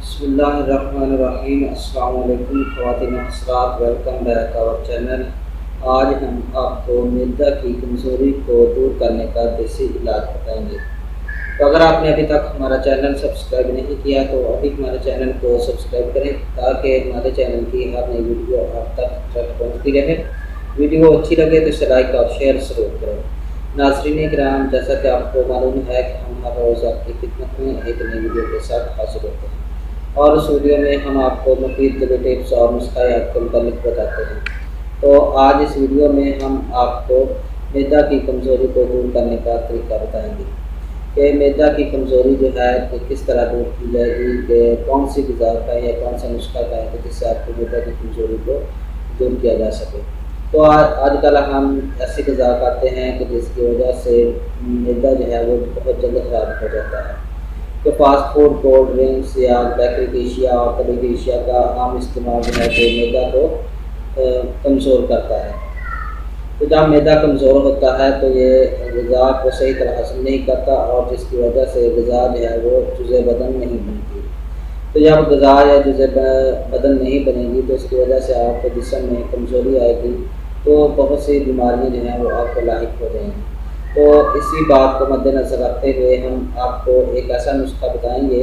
बिस्मिल्लाहिर्रहमानिर्रहीम। अस्सलाम वालेकुम ख़वातीन हज़रात, वेलकम बैक आवर चैनल। आज हम आपको मैदा की कमज़ोरी को दूर करने का देसी इलाज बताएंगे। तो अगर आपने अभी तक हमारा चैनल सब्सक्राइब नहीं किया तो अभी हमारे चैनल को सब्सक्राइब करें ताकि हमारे चैनल की हर नई वीडियो आप तक पहुँचती रहे। वीडियो अच्छी लगे तो इसे लाइक और शेयर ज़रूर करें। नाज़रीन किराम, जैसा कि आपको मालूम है कि हम हर रोज़ आपकी खिदमत में एक नई वीडियो के साथ हाजिर होते हैं और उस वीडियो में हम आपको मुफीद तबी टिप्स और नुस्ख़ायात के मुताबिक बताते हैं। तो आज इस वीडियो में हम आपको मैदा की कमज़ोरी को दूर करने का तरीका बताएंगे कि मैदा की कमज़ोरी जो है कि किस तरह दूर की जाएगी, कि कौन सी ग़िज़ा का या कौन सा नुस्खा का है कि जिससे आपको मैदा की कमज़ोरी को दूर किया जा सके। तो आजकल हम ऐसी ग़िज़ा खाते हैं कि जिसकी वजह से मैदा जो है वो बहुत जल्द ख़राब हो जाता है। तो फास्ट फूड, कोल्ड ड्रिंक्स या बेकरी की अशिया और तली की अशिया का आम इस्तेमाल जो है तो मैदा को कमज़ोर करता है। तो जब मैदा कमज़ोर होता है तो ये ग़िज़ा को सही तरह हासिल नहीं करता और जिसकी वजह से ग़िज़ा जो है वो जुज़े बदन नहीं बनती। तो जब ग़िज़ा या जुज़े बदन नहीं बनेगी तो इसकी वजह से आपके जिस्म में कमज़ोरी आएगी, तो बहुत सी बीमारियाँ जो हैं वो आपको लाहिक हो जाएंगी। तो इसी बात को मद्देनज़र रखते हुए हम आपको एक ऐसा नुस्खा बताएंगे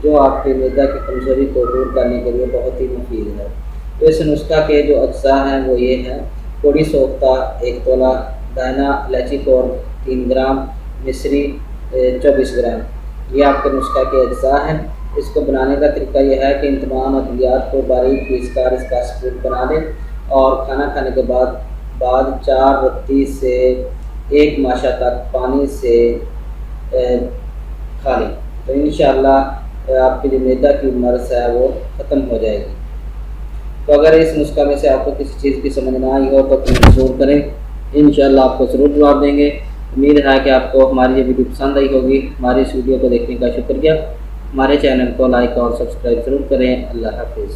जो आपके मैदा की कमज़ोरी को दूर करने के लिए बहुत ही मुफीद है। तो इस नुस्खा के जो अज्जा हैं वो ये हैं: थोड़ी सोख्ता 1 तोला, दाना इलायची पाउडर 3 ग्राम, मिश्री 24 ग्राम। ये आपके नुस्खा के अज्जा हैं। इसको बनाने का तरीका यह है कि इन तमाम अद्वियात को बारीक पीस कर इसका स्पून बना लें और खाना खाने के बाद 4 रत्ती से 1 माशा तक पानी से खा लें। तो इंशाअल्लाह आपकी जो मैदा की मर्ज़ है वो ख़त्म हो जाएगी। तो अगर इस नुस्खा में से आपको किसी चीज़ की समझ ना आई हो तो कमेंट ज़रूर करें, इंशाअल्लाह आपको ज़रूर जवाब देंगे। उम्मीद है कि आपको हमारी ये वीडियो पसंद आई होगी। हमारी इस वीडियो को देखने का शुक्रिया। हमारे चैनल को लाइक और सब्सक्राइब ज़रूर करें। अल्लाह हाफ़िज़।